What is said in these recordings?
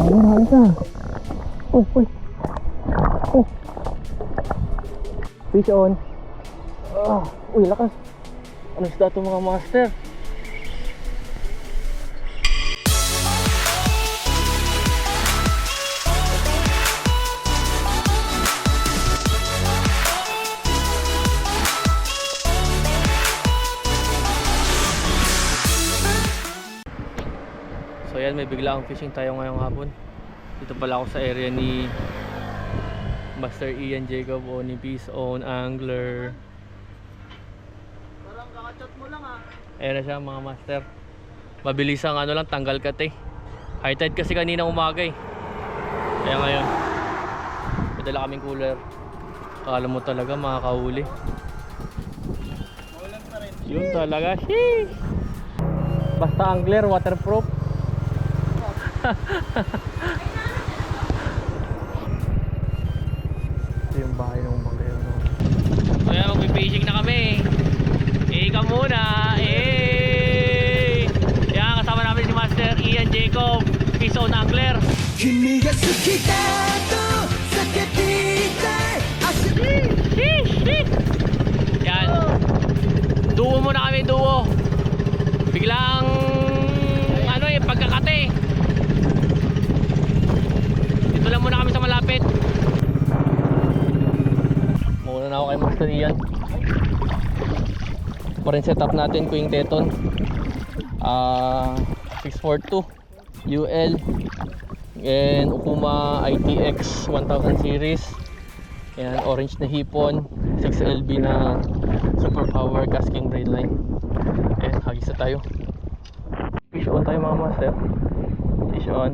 Ayun, halos na. Oh, uy. Oh. Fish on. Uy, lakas. Ano isda ito mga master? So yan, may biglaang fishing tayo ngayong hapon. Dito pala ako sa area ni Master Ian Jacob o ni Peace On Angler. Parang kakachat mo lang Ayan na siya mga master. Mabilis ang ano lang, tanggal kat eh. High tide kasi kanina umaga eh. Kaya ngayon may dala kaming cooler. Akala mo talaga makakahuli. Maulan pa rin. Yun talaga, sheesh. Basta angler, waterproof. Ito yung bahay ng bangkero. So yan, mag-fishing na kami. Ika muna. Yan, kasama namin si Master Ian Jacob, Peace On Angler. Yan, duo muna kami, duo. Biglang ano eh, pagkakate. Dito lang muna kami sa malapit. Muna na ako kay Master Ian. Ito pa rin setup natin, Queen Teton 642 UL and Okuma ITX 1000 series. Yan, orange na hipon, 6LB na super power casting braid line. And hagis na tayo. Fish on tayo mga master. Fish on.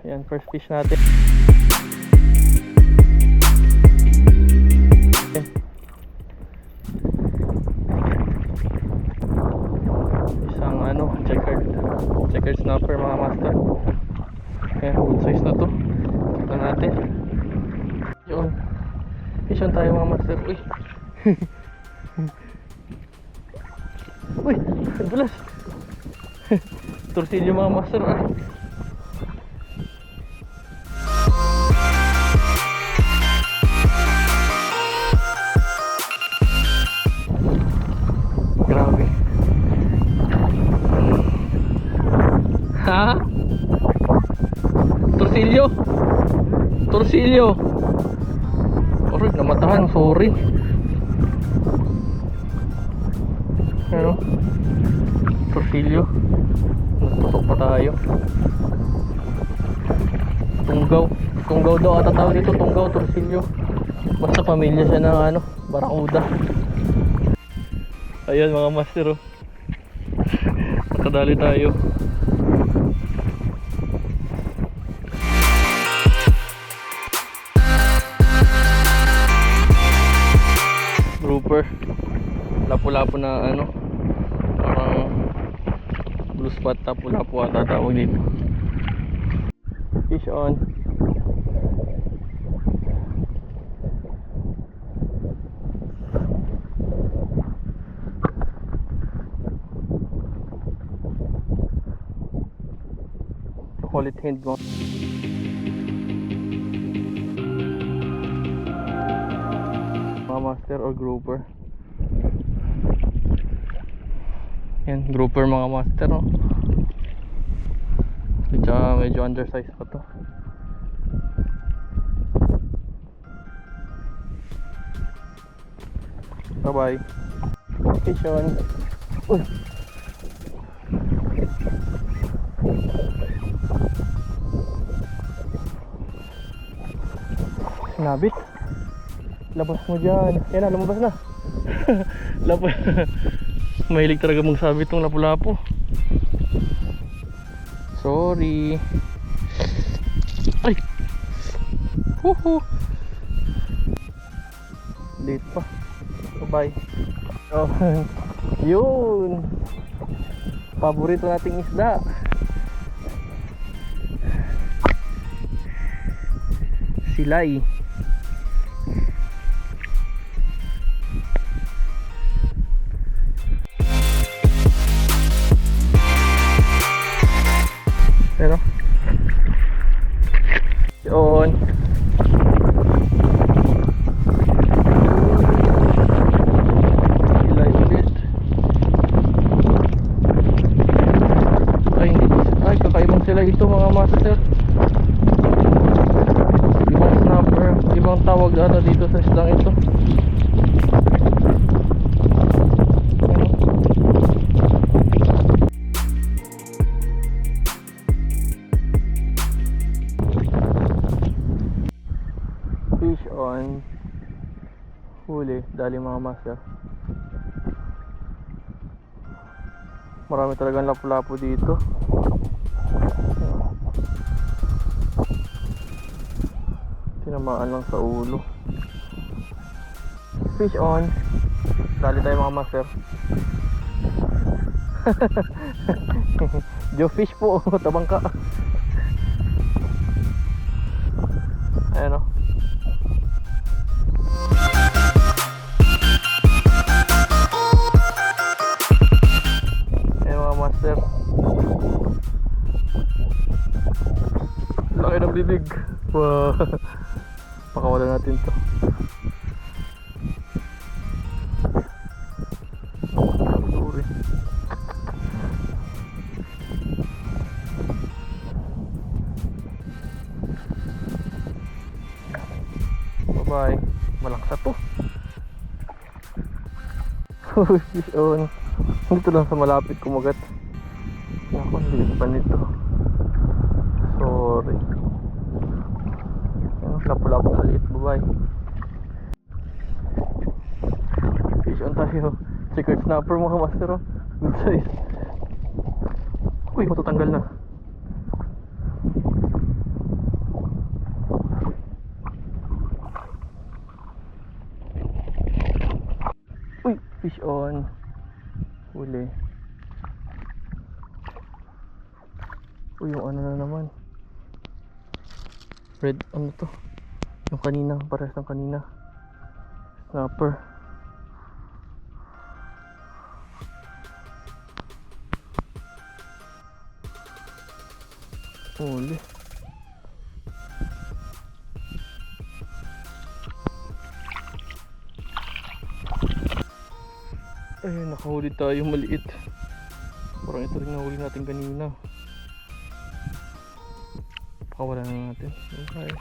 Yan, first fish natin. Isang ano, checkered snapper mga master. Yan, good size na to. Tignan natin. Yun. Fish on tayo mga master. Uy. Uy, dulas. Torsilyo mga master. Grabe. Ha? Torsilyo? Torsilyo? Aray, namatahan, sorry. Ano? Torsilyo. Nagtusok pa tayo. Tunggaw. Tunggaw daw ata tawag dito, tunggaw, torsilyo. Basta pamilya siya ng ano, barakuda. Ayan mga master oh. Nakadali tayo. Grouper. Lapu-lapu na ano, parang blue spot, tapu-lapu ata tawag dito. Fish on. Call it hand go. Mga master or grouper. Yan, grouper mga master oh. Medyo undersized pa to. Bye bye. Fish on. Uy. Nabit. Labas mo dyan. Yan na, lumabas na. Mahilig talaga magsabit tong lapu-lapu. Sorry. Ay. Huhu. Late pa. Bye. Oh. Yun. Paborito nating isda. Silay. pala ito mga master. Ibang snapper, ibang tawag ata dito sa islang ito. Fish on huli, dali mga master. Marami talagang lapu-lapu dito. Tinamaan lang sa ulo. Fish on. Dali tayo mga master. Joe fish po, tabang ka. Ayan o. Ayan mga master. Laki ng bibig. Wow. Pakawala natin to. Sorry. Bye-bye. Malaksa to. Fish on. Dito lang sa malapit kumagat. Naku, ang liit pa nito. Sorry. Lapu-lapu maliit. Bye-bye. Fish on tayo. Secret snapper mga master. Good size. Uy, matatanggal na. Uy, fish on. Huli. Uy, yung ano na naman. Red, ano to? Yung kanina, parehas ng kanina. Snapper. Huli. Ayun, nakahuli tayo maliit. Parang ito rin nahuli natin kanina. Pakawala na natin. Okay.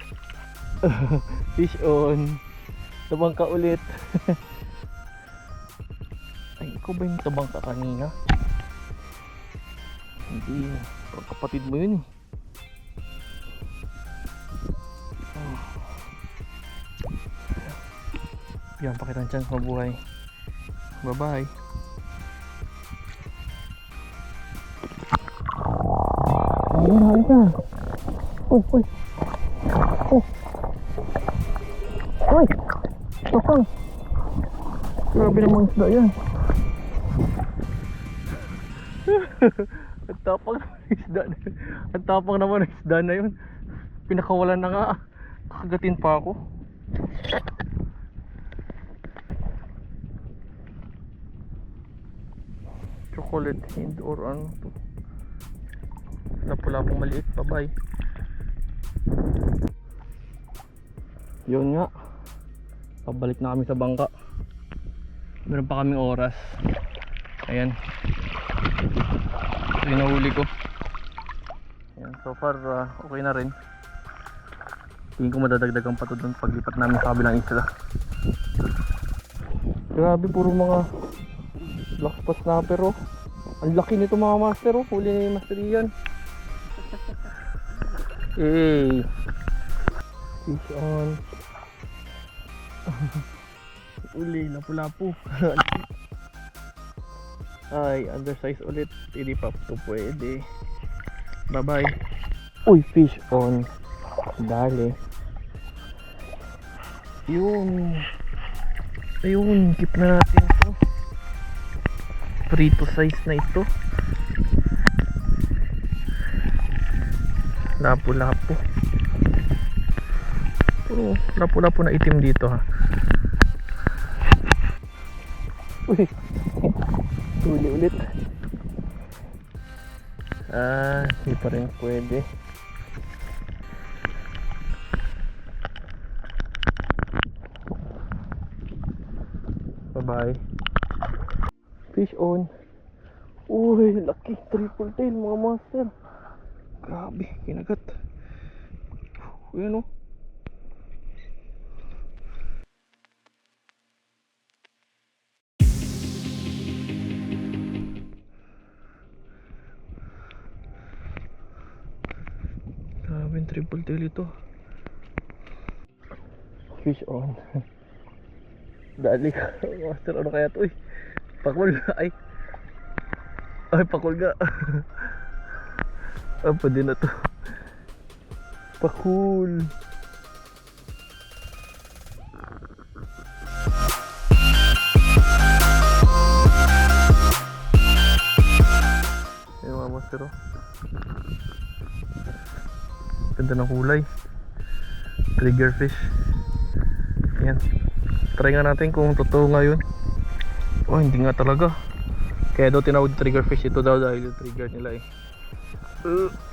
Fish on. Tabang ka ulit. Ay, ikaw ba yung tabang ka kanina? Hindi. Kapatid mo yun eh. Yan, pakitang chance mabuhay. Bye bye. Ayun, halit na. Uy, uy. Oh. Uy, tapang. Grabe namang isda yan. Ang tapang isda na. Ang tapang naman ng isda na yun. Pinakawalan na nga. Kakagatin pa ako. Chocolate hind or ano to. Lapu-lapong maliit. Bye bye. Yun nga, pabalik na kami sa bangka. Meron pa kaming oras. Ayan, ito yung nahuli ko. Ayan, so far okay na rin. Tingin ko madadagdagan pa ito dun paglipat namin sa kabilang isla. Grabe, puro mga black spot snapper oh. Ang laki nito mga master oh. Huli ni Master Ian. Hey, fish on. Uli, lapu-lapu. Ay, undersize ulit. Hindi pa ito pwede. Bye bye. Uy, fish on. Dali. Yun. Ayun, keep na natin ito. Prito size na ito. Lapu-lapu. Puro lapu-lapu na itim dito ha. Uy, huli ulit. Hindi pa rin pwede. Bye bye. Fish on. Uy, laki, triple tail mga master. Grabe, kinagat. Ayan o. Grabe yung triple tail ito. Fish on. Dali ka. Master, ano kaya ito? Uy, pakul. Ay, pakul nga. Apa din na to. Pakul. Ayan mga master, oh. Ganda ng kulay. Trigger fish. Ayan. Try nga natin kung totoo nga yun. Oh, hindi nga talaga. Kaya daw tinawag trigger fish ito daw dahil yung trigger nila eh.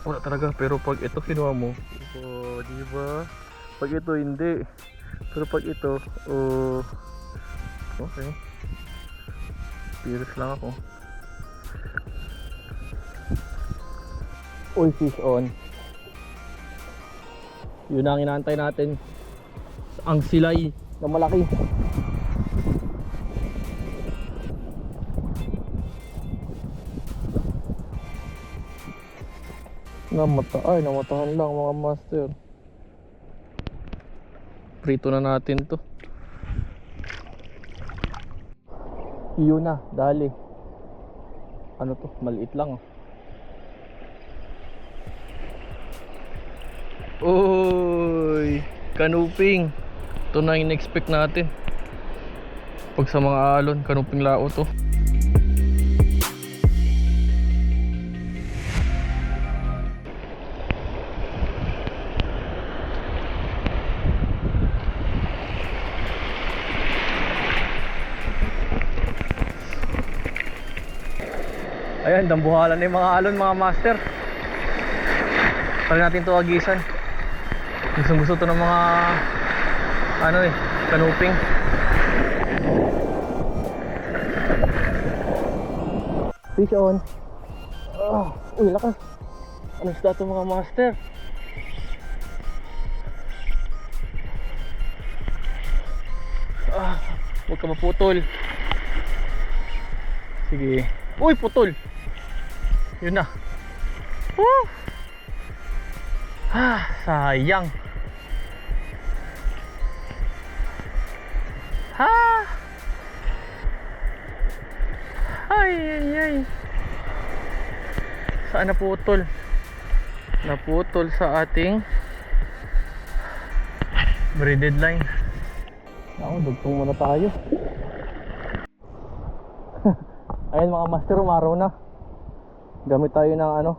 Wala talaga. Pero pag ito kinuha mo, oh, diba? Pag ito hindi. Pero pag ito, oh, okay. Curious lang ako. Uy, fish on. Yun ang inaantay natin. Ang silay na malaki. Namatahan lang mga master. Prito na natin to. Yun na, dali. Ano to? Maliit lang. Uy, kanuping. Ito na yung expect natin. Pag sa mga alon, kanuping lao to. Ayan, dambuhalan na yung mga alon mga master. Try natin ito agisan. Gusto to ng mga ano eh, kanuping. Fish on. Uy, lakas. Ano isda ito mga master? Huwag ka maputol. Sige. Uy, putol. Yun na. Woo! Sayang. Ay. Saan naputol? Naputol sa ating braided line. Dugtong muna tayo. Ayun mga master, umaraw na. Gamit tayo ng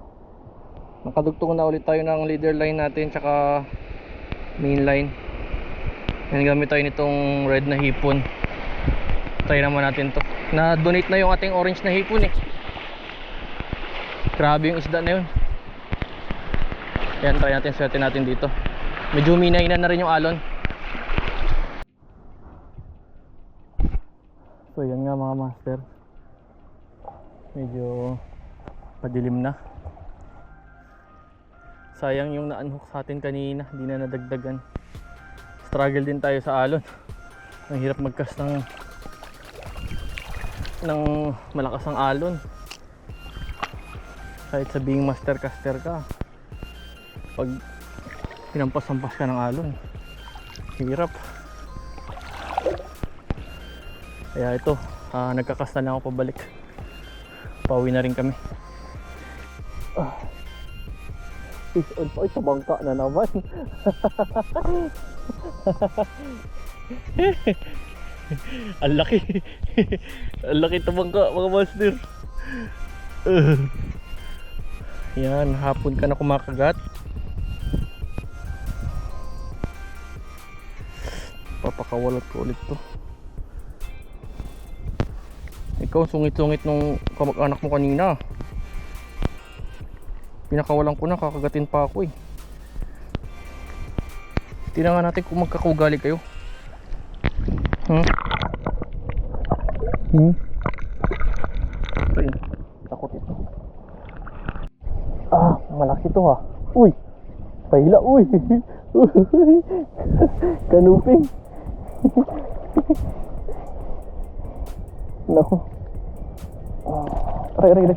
nakadugtong na ulit tayo ng leader line natin tsaka main line. Yan, gamit tayo nitong red na hipon. Try naman natin to. Na-donate na yung ating orange na hipon eh. Grabe yung isda na yun. Yan, try natin, swerte natin dito. Medyo minainan na rin yung alon. So yan nga mga master, medyo padilim na. Sayang yung na-unhook sa atin kanina, hindi na nadagdagan. Struggle din tayo sa alon. Ang hirap mag-cast ng malakas ang alon. Kahit sabing master caster ka, pag pinampas-ampas ka ng alon, hirap. Kaya ito, nagkakasta na ako pabalik. Pauwi na rin kami. Fish on pa, ito bangka na naman. Ang laki. Ang laki ito bangka mga master. Yan, hapon ka na kumakagat. Papakawalat ko ulit to. Ikaw sungit-sungit nung kamag-anak mo kanina. Pinakawalan ko na, kakagatin pa ako eh. Tingnan nga natin kung magkakugali kayo. Ay, takot ito. Malaki to ha. Uy! Pahila, uy! Kanuping! Naku. Aray.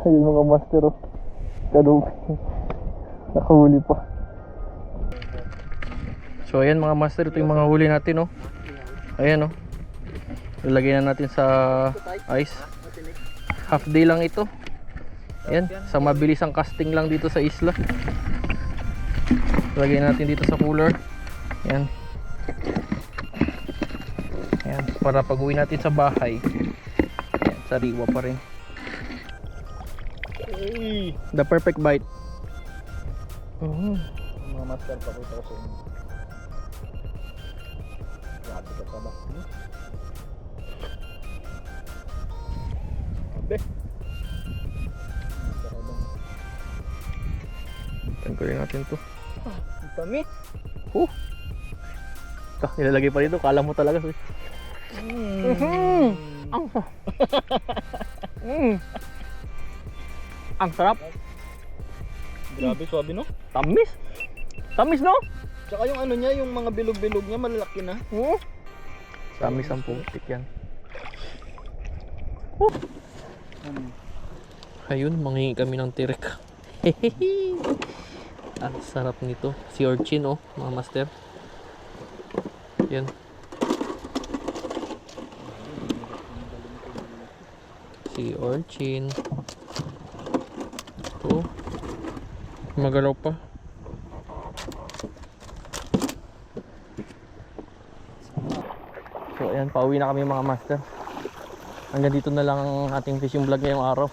Ayun mga master oh. Kanuping. Nakahuli pa. So ayan mga master, ito yung mga huli natin oh. Ayan oh. Lalagyan na natin sa ice. Half day lang ito. Ayan, sa mabilisang casting lang dito sa isla. Lagyan natin dito sa cooler. Ayan. Ayan, para pag uwi natin sa bahay. Ayan, sariwa pa rin. The perfect bite. Mga master, pakita ko sa inyo. Grabe ka pa ba? Abe. Tanggalin natin to. Ang tamis. Nilalagay pa dito, kala mo talaga. Ang sarap. Grabe, swabe no? Tamis. Tamis no? Tsaka yung ano niya, yung mga bilog-bilog niya malalaki na. Tamis ang putik yan. Ayun, manghingi kami ng tirik. Ang sarap nito. Si Orchin oh, mga master. Yan. Si Orchin. Oh. Magalaw pa. So ayan, pauwi na kami mga master. Hanggang dito na lang ang ating fishing vlog ngayong araw.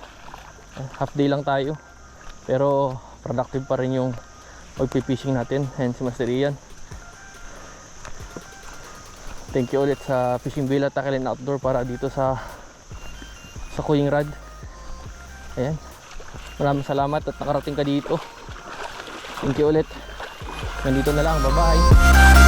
Half day lang tayo. Pero productive pa rin yung pag-fishing natin. And si Master Ian. Thank you ulit sa Fishing Villa Tackle and Outdoor para dito sa Kuying Rad. Ayan. Maraming salamat at nakarating ka dito. Thank you ulit. Nandito na lang. Bye bye.